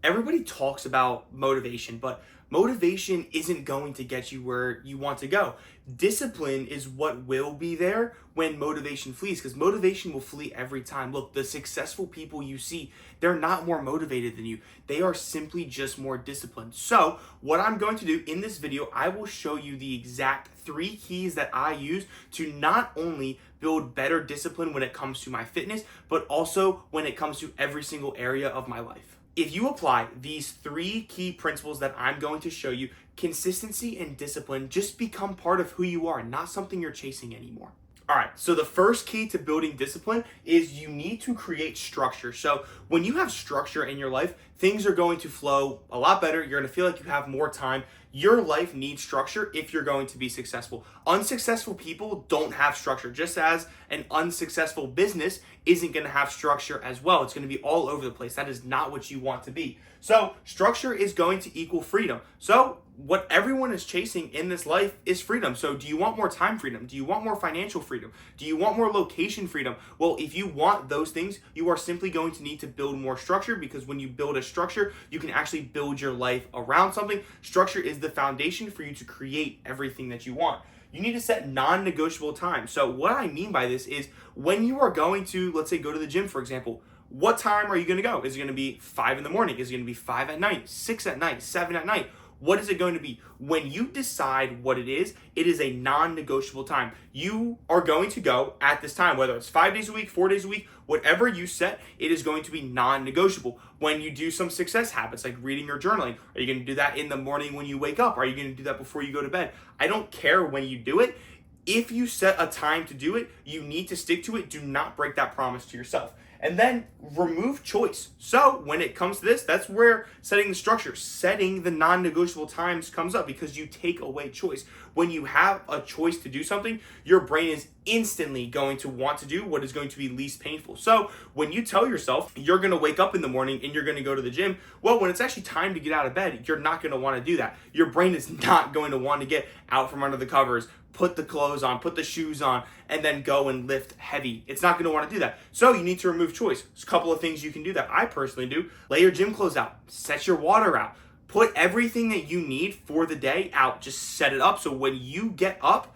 everybody talks about motivation, but motivation isn't going to get you where you want to go. Discipline is what will be there when motivation flees, because motivation will flee every time. Look, the successful people you see, they're not more motivated than you. They are simply just more disciplined. So what I'm going to do in this video, I will show you the exact 3 keys that I use to not only build better discipline when it comes to my fitness, but also when it comes to every single area of my life. If you apply these 3 key principles that I'm going to show you, consistency and discipline just become part of who you are, not something you're chasing anymore. All right, so the first key to building discipline is you need to create structure. So when you have structure in your life, things are going to flow a lot better. You're gonna feel like you have more time. Your life needs structure if you're going to be successful. Unsuccessful people don't have structure, just as an unsuccessful business isn't gonna have structure as well. It's gonna be all over the place. That is not what you want to be. So structure is going to equal freedom. So what everyone is chasing in this life is freedom. So do you want more time freedom? Do you want more financial freedom? Do you want more location freedom? Well, if you want those things, you are simply going to need to build more structure, because when you build a structure, you can actually build your life around something. Structure is the foundation for you to create everything that you want. You need to set non-negotiable times. So what I mean by this is when you are going to, let's say, go to the gym, for example, what time are you going to go? Is it going to be 5 in the morning? Is it going to be 5 at night, 6 at night, 7 at night? What is it going to be? When you decide what it is a non-negotiable time. You are going to go at this time, whether it's 5 days a week, 4 days a week, whatever you set, it is going to be non-negotiable. When you do some success habits like reading or journaling, are you going to do that in the morning when you wake up? Are you going to do that before you go to bed? I don't care when you do it. If you set a time to do it, you need to stick to it. Do not break that promise to yourself. And then remove choice. So when it comes to this, that's where setting the structure, setting the non-negotiable times comes up, because you take away choice. When you have a choice to do something, your brain is instantly going to want to do what is going to be least painful. So when you tell yourself you're going to wake up in the morning and you're going to go to the gym, well, when it's actually time to get out of bed, you're not going to want to do that. Your brain is not going to want to get out from under the covers, put the clothes on, put the shoes on, and then go and lift heavy. It's not going to want to do that. So you need to remove choice. There's a couple of things you can do that I personally do. Lay your gym clothes out, set your water out, put everything that you need for the day out. Just set it up so when you get up,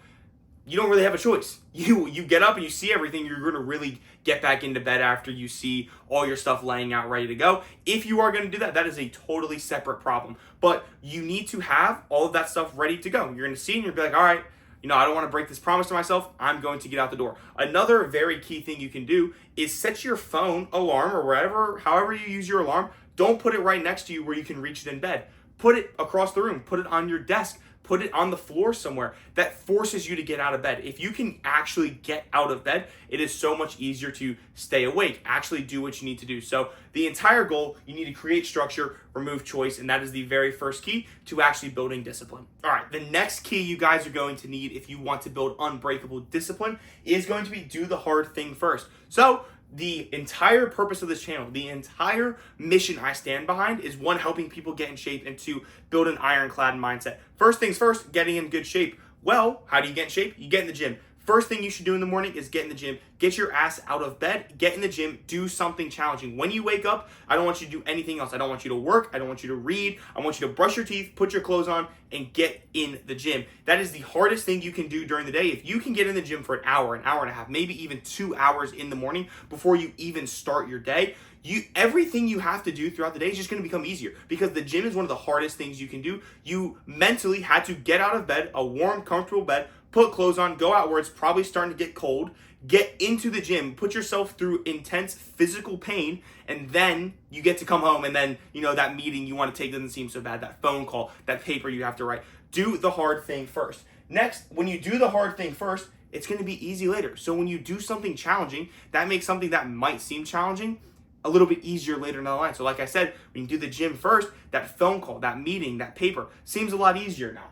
you don't really have a choice. You get up and you see everything, you're going to really get back into bed after you see all your stuff laying out ready to go. If you are going to do that, that is a totally separate problem. But you need to have all of that stuff ready to go. You're going to see and you'll be like, all right, I don't want to break this promise to myself. I'm going to get out the door. Another very key thing you can do is set your phone alarm, or however you use your alarm. Don't put it right next to you where you can reach it in bed. Put it across the room. Put it on your desk. Put it on the floor somewhere. That forces you to get out of bed. If you can actually get out of bed, it is so much easier to stay awake, actually do what you need to do. So the entire goal, you need to create structure, remove choice, and that is the very first key to actually building discipline. All right, the next key you guys are going to need if you want to build unbreakable discipline is going to be do the hard thing first. So the entire purpose of this channel, the entire mission I stand behind is 1, helping people get in shape, and 2, build an ironclad mindset. First things first, getting in good shape. Well, how do you get in shape? You get in the gym. First thing you should do in the morning is get in the gym. Get your ass out of bed, get in the gym, do something challenging. When you wake up, I don't want you to do anything else. I don't want you to work. I don't want you to read. I want you to brush your teeth, put your clothes on, and get in the gym. That is the hardest thing you can do during the day. If you can get in the gym for an hour and a half, maybe even 2 hours in the morning before you even start your day, everything you have to do throughout the day is just going to become easier, because the gym is one of the hardest things you can do. You mentally had to get out of bed, a warm, comfortable bed, put clothes on, go out where it's probably starting to get cold, get into the gym, put yourself through intense physical pain, and then you get to come home, and then, that meeting you want to take doesn't seem so bad, that phone call, that paper you have to write. Do the hard thing first. Next, when you do the hard thing first, it's going to be easy later. So when you do something challenging, that makes something that might seem challenging a little bit easier later down the line. So like I said, when you do the gym first, that phone call, that meeting, that paper seems a lot easier now.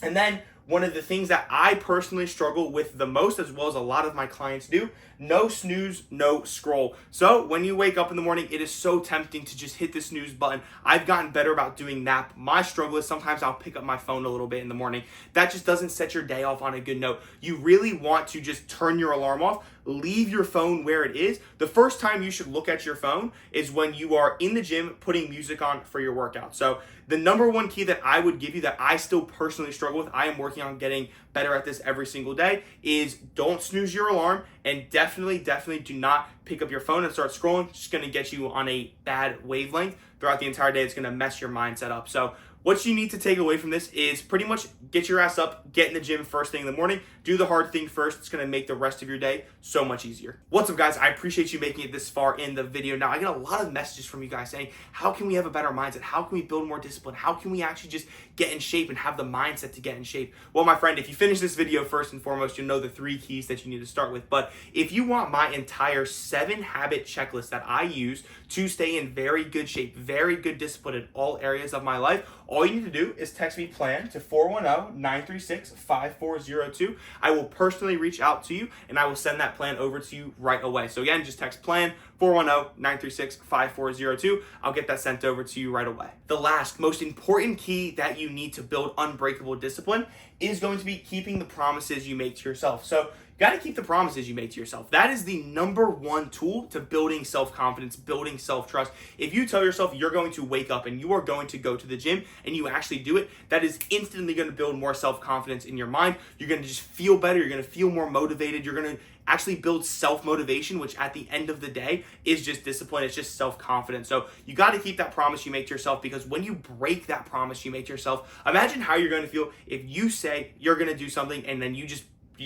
And then one of the things that I personally struggle with the most, as well as a lot of my clients do, no snooze, no scroll. So when you wake up in the morning, it is so tempting to just hit the snooze button. I've gotten better about doing that. My struggle is sometimes I'll pick up my phone a little bit in the morning. That just doesn't set your day off on a good note. You really want to just turn your alarm off, leave your phone where it is. The first time you should look at your phone is when you are in the gym putting music on for your workout. So the number one key that I would give you that I still personally struggle with, I am working on getting better at this every single day, is don't snooze your alarm, and definitely do not pick up your phone and start scrolling. It's just going to get you on a bad wavelength throughout the entire day. It's going to mess your mindset up. So what you need to take away from this is pretty much get your ass up, get in the gym first thing in the morning, do the hard thing first. It's gonna make the rest of your day so much easier. What's up, guys? I appreciate you making it this far in the video. Now, I get a lot of messages from you guys saying, how can we have a better mindset? How can we build more discipline? How can we actually just get in shape and have the mindset to get in shape? Well, my friend, if you finish this video first and foremost, you'll know the 3 keys that you need to start with. But if you want my entire 7 habit checklist that I use to stay in very good shape, very good discipline in all areas of my life, all you need to do is text me PLAN to 410-936-5402. I will personally reach out to you and I will send that plan over to you right away. So again, just text PLAN 410-936-5402. I'll get that sent over to you right away. The last most important key that you need to build unbreakable discipline is going to be keeping the promises you make to yourself. So you got to keep the promises you make to yourself. That is the number one tool to building self-confidence, building self-trust. If you tell yourself you're going to wake up and you are going to go to the gym and you actually do it, that is instantly going to build more self-confidence in your mind. You're going to just feel better. You're going to feel more motivated. You're going to actually build self-motivation, which at the end of the day is just discipline. It's just self-confidence. So you got to keep that promise you make to yourself, because when you break that promise you make to yourself, imagine how you're going to feel if you say you're going to do something and then you just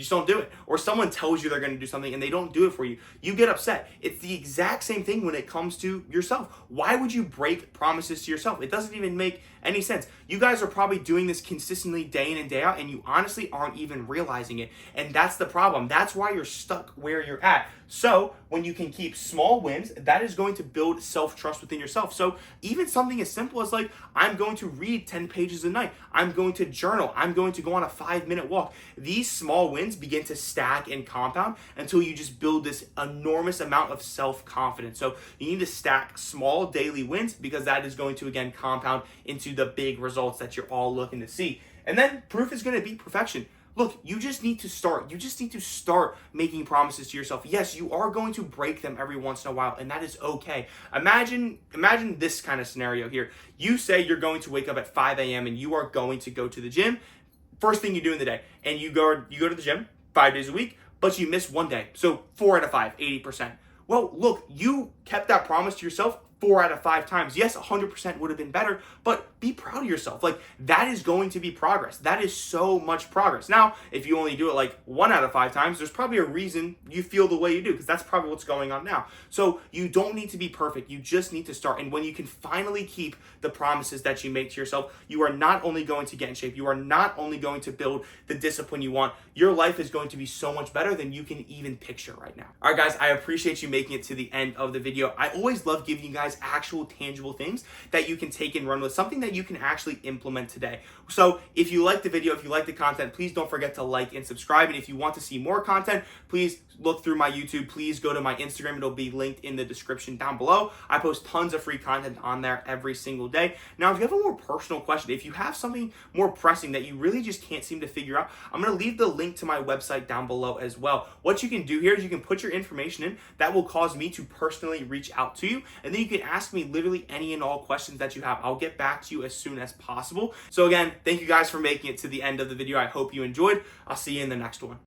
don't do it, or someone tells you they're going to do something and they don't do it for you. You get upset. It's the exact same thing when it comes to yourself. Why would you break promises to yourself? It doesn't even make any sense. You guys are probably doing this consistently day in and day out, and you honestly aren't even realizing it. And that's the problem. That's why you're stuck where you're at. So when you can keep small wins, that is going to build self-trust within yourself. So even something as simple as like, I'm going to read 10 pages a night. I'm going to journal. I'm going to go on a 5-minute walk. These small wins begin to stack and compound until you just build this enormous amount of self-confidence. So you need to stack small daily wins, because that is going to, again, compound into the big results that you're all looking to see. And then proof is going to be perfection. Look, you just need to start. You just need to start making promises to yourself. Yes, you are going to break them every once in a while, and that is okay. Imagine this kind of scenario here. You say you're going to wake up at 5 a.m. and you are going to go to the gym. First thing you do in the day, and you go to the gym 5 days a week, but you miss one day. So 4 out of 5, 80%. Well, look, you kept that promise to yourself 4 out of 5 times. Yes, 100% would have been better, but be proud of yourself. Like, that is going to be progress. That is so much progress. Now, if you only do it like 1 out of 5 times, there's probably a reason you feel the way you do, because that's probably what's going on now. So you don't need to be perfect. You just need to start. And when you can finally keep the promises that you make to yourself, you are not only going to get in shape, you are not only going to build the discipline you want, your life is going to be so much better than you can even picture right now. All right, guys, I appreciate you making it to the end of the video. I always love giving you guys actual tangible things that you can take and run with, something that you can actually implement today. So if you like the video, if you like the content, please don't forget to like and subscribe. And if you want to see more content, please look through my YouTube. Please go to my Instagram. It'll be linked in the description down below. I post tons of free content on there every single day. Now, if you have a more personal question, if you have something more pressing that you really just can't seem to figure out, I'm going to leave the link to my website down below as well. What you can do here is you can put your information in. That will cause me to personally reach out to you. And then you can ask me literally any and all questions that you have. I'll get back to you as soon as possible. So again, thank you guys for making it to the end of the video. I hope you enjoyed. I'll see you in the next one.